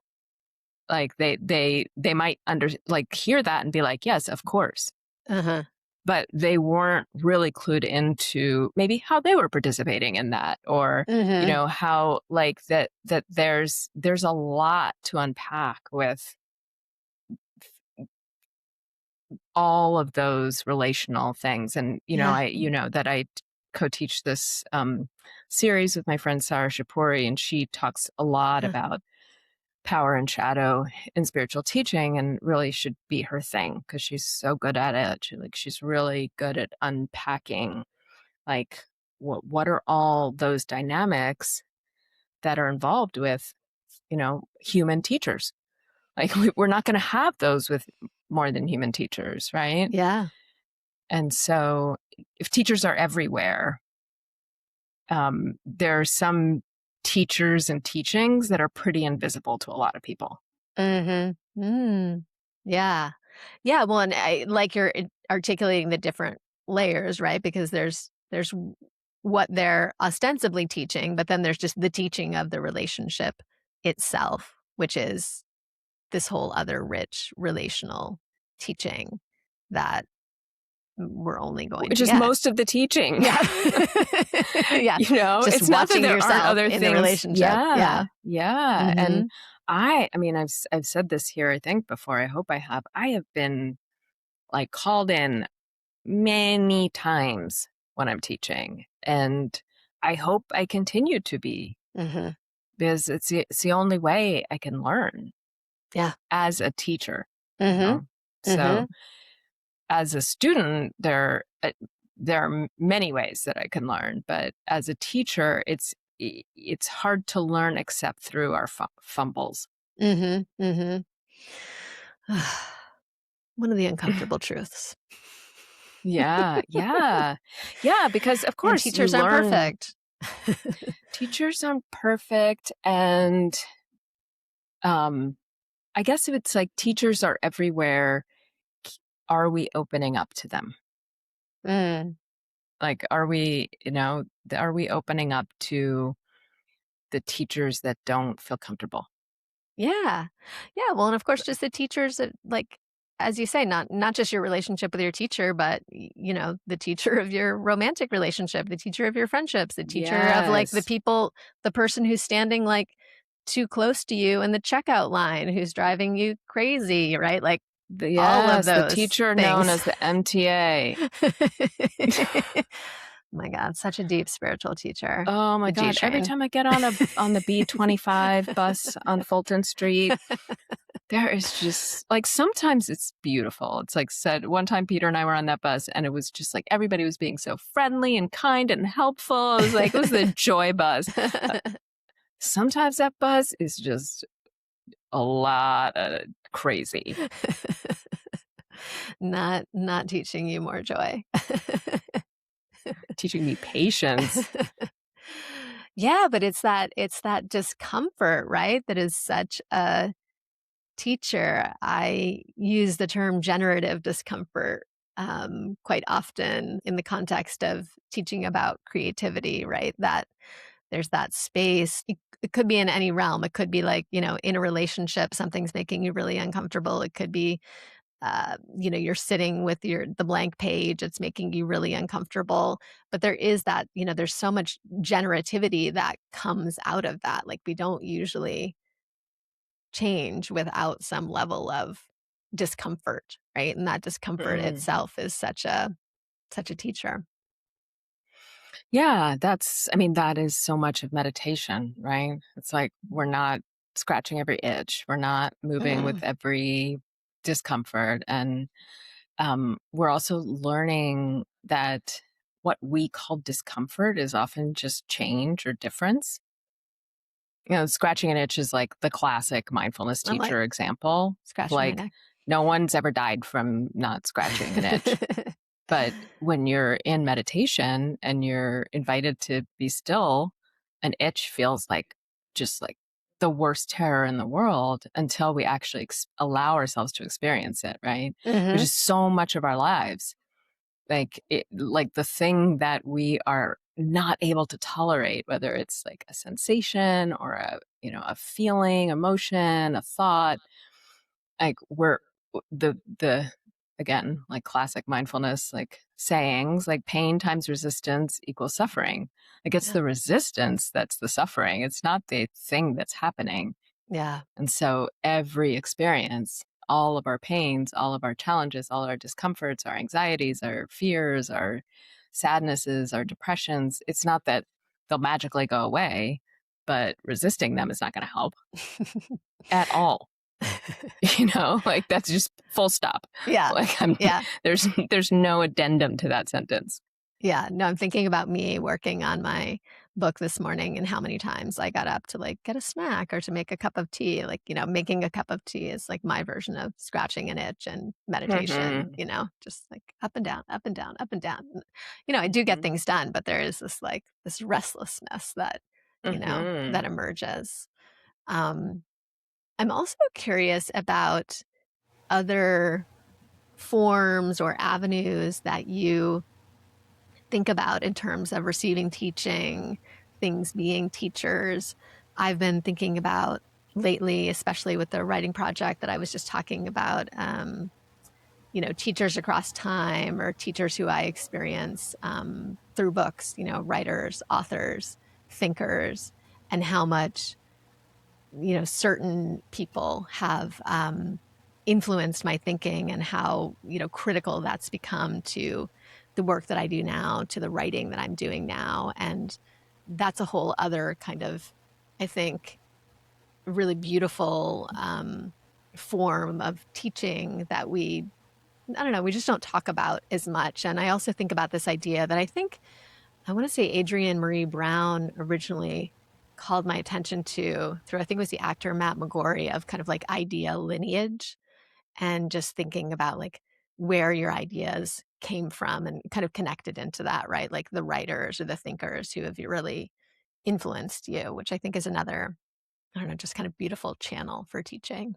Like they might like hear that and be like, yes, of course, Uh-huh. but they weren't really clued into maybe how they were participating in that, or Mhm. how, like, that there's a lot to unpack with all of those relational things. And Yeah. that I co-teach this series with my friend Sarah Shapuri, and she talks a lot Huh. about power and shadow in spiritual teaching, and really should be her thing because she's so good at it. She's really good at unpacking, like, what are all those dynamics that are involved with human teachers. Like, we're not going to have those with more than human teachers, right? Yeah. And so if teachers are everywhere, there are some teachers and teachings that are pretty invisible to a lot of people. Mhm. Mm. Yeah. Yeah, well, and I like you're articulating the different layers, right? Because there's what they're ostensibly teaching, but then there's just the teaching of the relationship itself, which is this whole other rich relational teaching that we're only going Which to is get. most of the teaching. Yeah. Yeah. Just It's not that watching there aren't yourself other in the things. relationship. Yeah. Yeah, yeah. And Mhm. I mean, I've said this here, I think, before. I hope I have. I have been like called in many times when I'm teaching, and I hope I continue to be, Mhm. because it's the only way I can learn Yeah. as a teacher, you Mhm. know. So Mhm. as a student, there are many ways that I can learn, but as a teacher, it's hard to learn except through our fumbles. Mhm. Mhm. One of the uncomfortable truths. Yeah, yeah, yeah. Because of And course you teachers aren't learn. perfect. Teachers aren't perfect, and um, I guess if it's like teachers are everywhere, are we opening up to them? Mm, Like, are we opening up to the teachers that don't feel comfortable? yeah. Yeah, well, and of course, just the teachers that, like as you say, not just your relationship with your teacher, but the teacher of your romantic relationship, the teacher of your friendships, the teacher of like Yes. the person who's standing like too close to you in the checkout line, who's driving you crazy, right? Like all of The those teacher known things. as the MTA. My God, such a deep spiritual teacher, Oh my the G god, every train. time I get on the B25 bus on Fulton Street, there is just like sometimes it's beautiful. It's like said one time Peter and I were on that bus and it was just like everybody was being so friendly and kind and helpful. It was the joy bus. Uh, Sometimes that bus is just a lot of crazy, Not teaching you more joy. teaching me patience. Yeah, but it's that discomfort, right? That is such a teacher. I use the term generative discomfort quite often in the context of teaching about creativity, right? That there's that space. It could be in any realm. It could be like, in a relationship, something's making you really uncomfortable. It could be you're sitting with the blank page, it's making you really uncomfortable. But there is that, there's so much generativity that comes out of that. Like we don't usually change without some level of discomfort, right? And that discomfort Mm. itself is such a teacher. Yeah, I mean, that is so much of meditation, right? It's like we're not scratching every itch, we're not moving with Mm. every discomfort. And we're also learning that what we call discomfort is often just change or difference. Scratching an itch is like the classic mindfulness I'm like teacher example of scratching my like, neck. no one's ever died from not scratching an itch. But when you're in meditation and you're invited to be still, an itch feels like just like the worst terror in the world until we actually allow ourselves to experience it, right? Which Mhm. is so much of our lives. Like the thing that we are not able to tolerate, whether it's like a sensation or a feeling, emotion, a thought, like we're the again, like classic mindfulness like sayings, like pain times resistance equals suffering. Like it's Yeah. the resistance that's the suffering, it's not the thing that's happening. Yeah. And so every experience, all of our pains, all of our challenges, all our discomforts, our anxieties, our fears, our sadnesses, our depressions, it's not that they'll magically go away, but resisting them is not going to help at all. Like that's just full stop. Yeah. Like I'm Yeah. there's no addendum to that sentence. Yeah, no, I'm thinking about me working on my book this morning and how many times I got up to, like, get a snack or to make a cup of tea, like, making a cup of tea is, like, my version of scratching an itch and meditation, Mhm. just, like, up and down, up and down, up and down, I do get Mhm. things done, but there is this, like, this restlessness that, that Mhm. emerges. Um, I'm also curious about other forms or avenues that you think about in terms of receiving teaching, things being teachers. I've been thinking about lately, especially with the writing project that I was just talking about, teachers across time or teachers who I experience through books, writers, authors, thinkers, and how much, certain people have influenced my thinking and how, critical that's become to the work that I do now, to the writing that I'm doing now. And that's a whole other kind of, I think, really beautiful form of teaching that I don't know, we just don't talk about as much. And I also think about this idea that I want to say Adrienne Marie Brown originally called my attention to through, I think it was the actor Matt McGorry, of kind of like idea lineage and just thinking about like where your ideas came from and kind of connected into that, right? Like the writers or the thinkers who have really influenced you, which I think is another, I don't know, just kind of beautiful channel for teaching.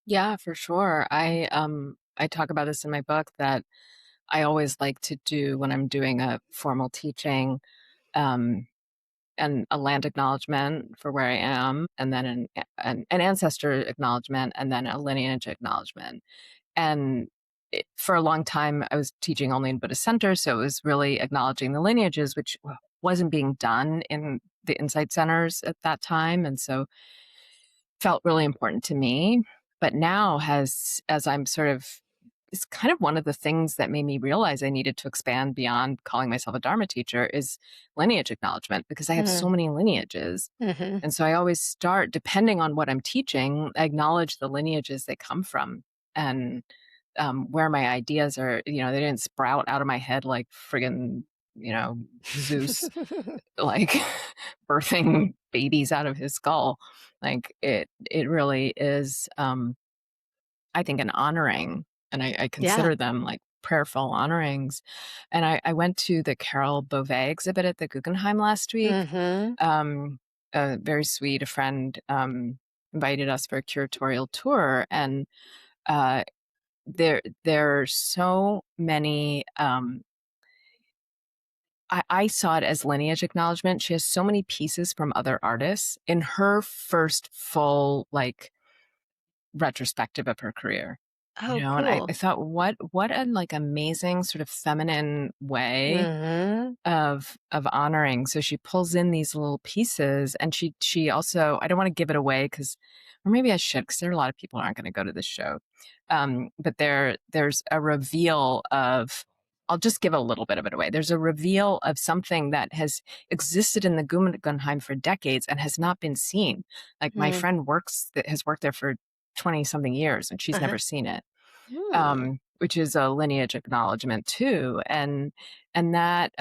Yeah, for sure. I talk about this in my book that I always like to do when I'm doing a formal teaching, um, and a land acknowledgement for where I am, and then an ancestor acknowledgement, and then a lineage acknowledgement. And for a long time, I was teaching only in Buddhist centers, so it was really acknowledging the lineages, which wasn't being done in the insight centers at that time, and so felt really important to me. But now, has as I'm sort of, it's kind of one of the things that made me realize I needed to expand beyond calling myself a Dharma teacher is lineage acknowledgement, because I have so Mm. many lineages. Mhm. And so I always start, depending on what I'm teaching, acknowledge the lineages they come from, and where my ideas are, they didn't sprout out of my head like friggin', Zeus, like birthing babies out of his skull. Like it really is, I think, an honoring, and I Yeah. consider them like prayerful honorings. And I went to the Carol Beauvais exhibit at the Guggenheim last week. Mhm. Um, very sweet. A friend invited us for a curatorial tour, and uh, there are so many. I saw it as lineage acknowledgement. She has so many pieces from other artists in her first full like retrospective of her career. Oh, And I, cool. I thought, what a like amazing sort of feminine way Mhm. of honoring. So she pulls in these little pieces, and she also, I don't want to give it away, because, or maybe I should, because there are a lot of people who aren't going to go to this show. But there's a reveal of, I'll just give a little bit of it away. There's a reveal of something that has existed in the Guggenheim for decades and has not been seen. Like, my Mm. friend has worked there for 20 something years, and she's Uh-huh. never seen it, Mm. which is a lineage acknowledgement too. And that,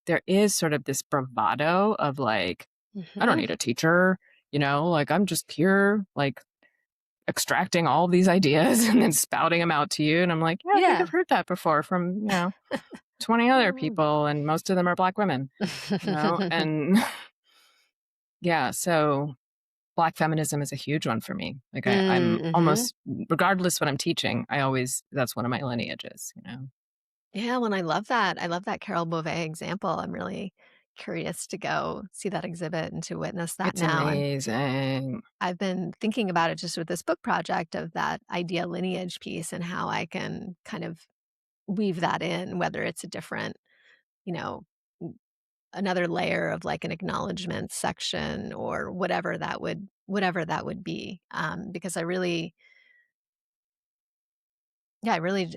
there is sort of this bravado of like, I don't Mhm. need a teacher, like I'm just here, like extracting all these ideas and then spouting them out to you. And I'm like, yeah, I think Yeah. I've heard that before from, 20 other Mm. people, and most of them are Black women, and yeah, so Black feminism is a huge one for me. Like, I'm Mm, mhm. almost, regardless what I'm teaching, that's one of my lineages. Yeah, well, I love that. I love that Carol Beauvais example. I'm really curious to go see that exhibit and to witness that It's now. amazing. I've been thinking about it just with this book project of that idea lineage piece and how I can kind of weave that in, whether it's a different, you know, another layer of like an acknowledgement section or whatever that would be. Because I really, yeah,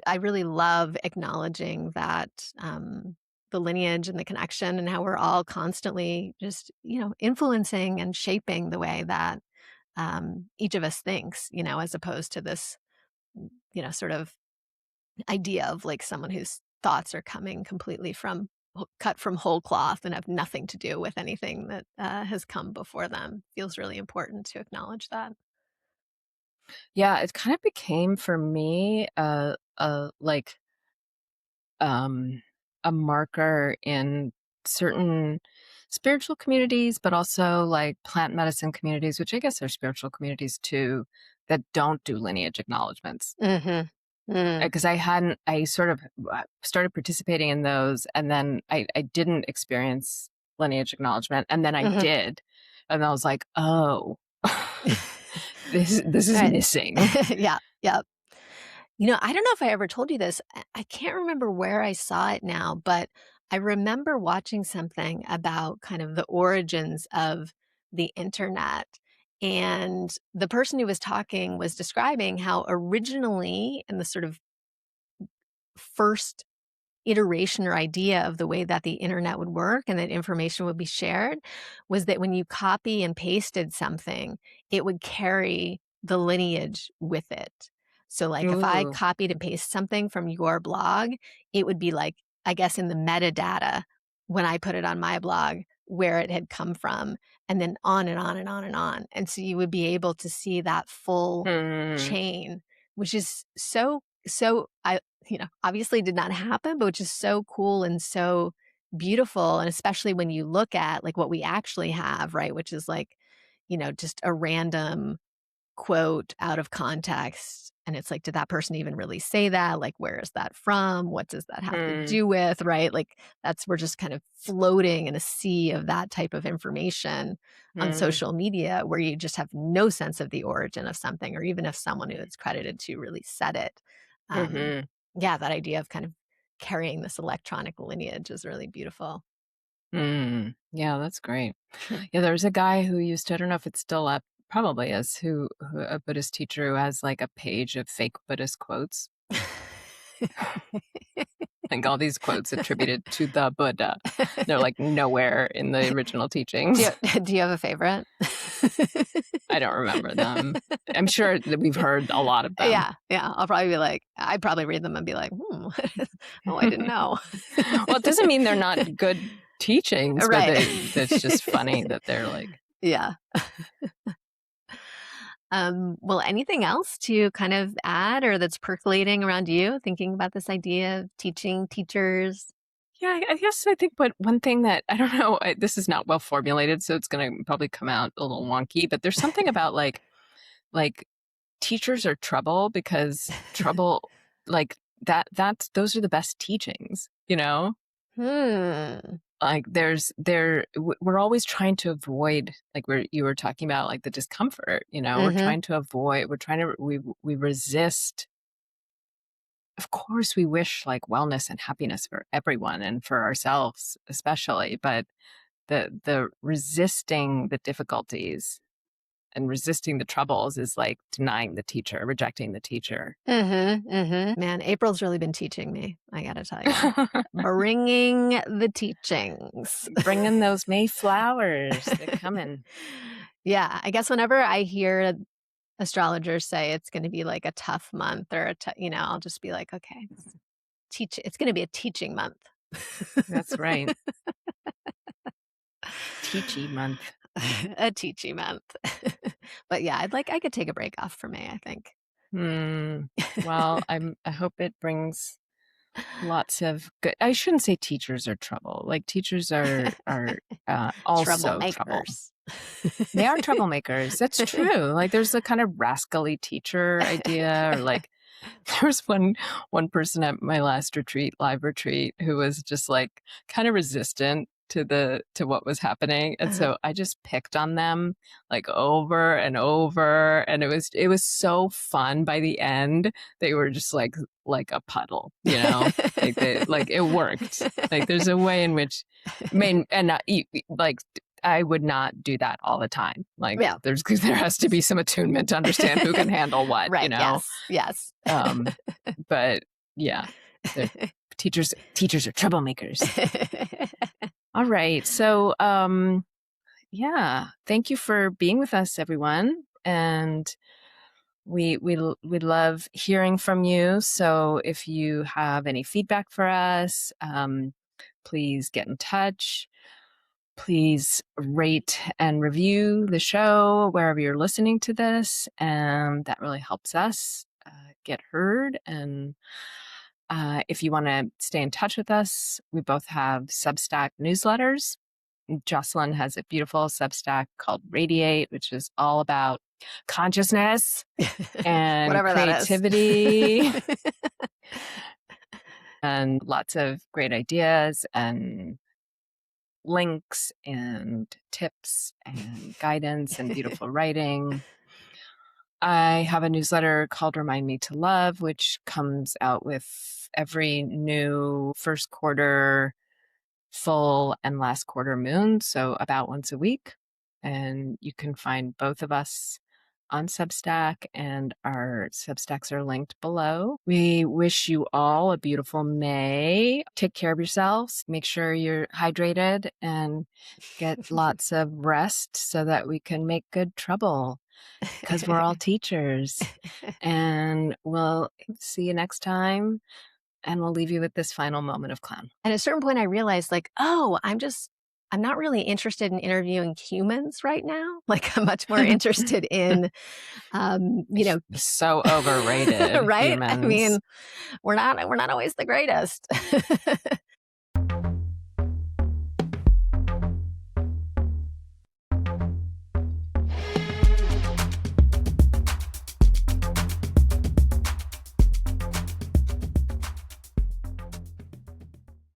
I really love acknowledging that the lineage and the connection and how we're all constantly just, influencing and shaping the way that each of us thinks, as opposed to this, sort of idea of like someone whose thoughts are coming completely from cut from whole cloth and have nothing to do with anything that has come before them. Feels really important to acknowledge that. Yeah, it kind of became for me like um a marker in certain spiritual communities, but also like plant medicine communities, which I guess are spiritual communities too, that don't do lineage acknowledgments. Mhm. Mm. Because I sort of started participating in those, and then I didn't experience lineage acknowledgement, and then I Mhm. did, and I was like, oh, this is Right. missing. Yeah, yeah. I don't know if I ever told you this. I can't remember where I saw it now, but I remember watching something about kind of the origins of the internet. And the person who was talking was describing how originally, in the sort of first iteration or idea of the way that the internet would work and that information would be shared was that when you copy and pasted something, it would carry the lineage with it. So, like, if I Ooh. copied and pasted something from your blog, it would be like, I guess, in the metadata when I put it on my blog where it had come from, and then on and on and on and on. And so you would be able to see that full Hmm. chain, which is so obviously did not happen, but which is so cool and so beautiful, and especially when you look at, like, what we actually have, right, which is, like, just a random quote out of context, and it's like, did that person even really say that? Like, where is that from? What does that have to Mm, do with, right? Like, that's we're just kind of floating in a sea of that type of information on mm, social media where you just have no sense of the origin of something, or even if someone who it's credited to really said it. Um, mhm, yeah, that idea of kind of carrying this electronic lineage is really beautiful. mm. Yeah, that's great. Yeah, there was a guy who used to, I don't know if it's still up, probably is, who a Buddhist teacher who has, like, a page of fake Buddhist quotes, like, all these quotes attributed to the Buddha. They're, like, nowhere in the original Do teachings. you do you have a favorite? I don't remember them. I'm sure that we've heard a lot of them. Yeah, yeah, I'll probably be like I'd probably read them and be like, "Hmm, oh, I didn't know." Well, it doesn't mean they're not good teachings, but Right. that's just funny that they're like, Yeah. Well, anything else to kind of add or that's percolating around you, thinking about this idea of teaching teachers? yeah, I guess I think, but one thing that I don't know, this is not well formulated, so it's going to probably come out a little wonky, but there's something about like teachers are trouble because trouble, like those are the best teachings, you know? Hmm. Like we're always trying to avoid, like you were talking about, like the discomfort, we're Mhm. trying to avoid, we resist. Of course, we wish like wellness and happiness for everyone and for ourselves especially, but the resisting the difficulties and resisting the troubles is like denying the teacher, rejecting the teacher. Mhm, mhm. Man, April's really been teaching me, I gotta tell you. Bringing the teachings. Bringing those May flowers, they're coming. Yeah, I guess whenever I hear astrologers say it's gonna be, like, a tough month or I'll just be like, "Okay, it's gonna be a teaching month." That's right. Teachy month. A teaching month. But, yeah, I could take a break off for May, I think. Hmm. Well, I hope it brings lots of good. I shouldn't say teachers are trouble. Like teachers are also trouble. Troublemakers. They are troublemakers. That's true. Like there's a kind of rascally teacher idea, or like there was one person at my last live retreat, who was just like kind of resistant to what was happening. And Uh-huh. so I just picked on them like over and over. And it was so fun by the end. They were just like a puddle, like it worked. Like there's a way in which, I mean, and like I would not do that all the time. Like Yeah. there has to be some attunement to understand who can handle what, Right, yes, yes. um, but yeah, the teachers are troublemakers. All right. So, yeah, thank you for being with us, everyone. And we love hearing from you. So if you have any feedback for us, please get in touch. Please rate and review the show wherever you're listening to this, and that really helps us get heard. And if you want to stay in touch with us, we both have Substack newsletters. Jocelyn has a beautiful Substack called Radiate, which is all about consciousness and Whatever that is. creativity and lots of great ideas and links and tips and guidance and beautiful writing. I have a newsletter called Remind Me to Love, which comes out with every new first quarter, full, and last quarter moon. So about once a week. And you can find both of us on Substack, and our Substacks are linked below. We wish you all a beautiful May. Take care of yourselves. Make sure you're hydrated and get lots of rest so that we can make good trouble, because we're all teachers. And we'll see you next time. And we'll leave you with this final moment of clown. At a certain point, I realized, like, "Oh, I'm not really interested in interviewing humans right now." Like, I'm much more interested in, you know So overrated, right? I humans. mean, we're not always the greatest.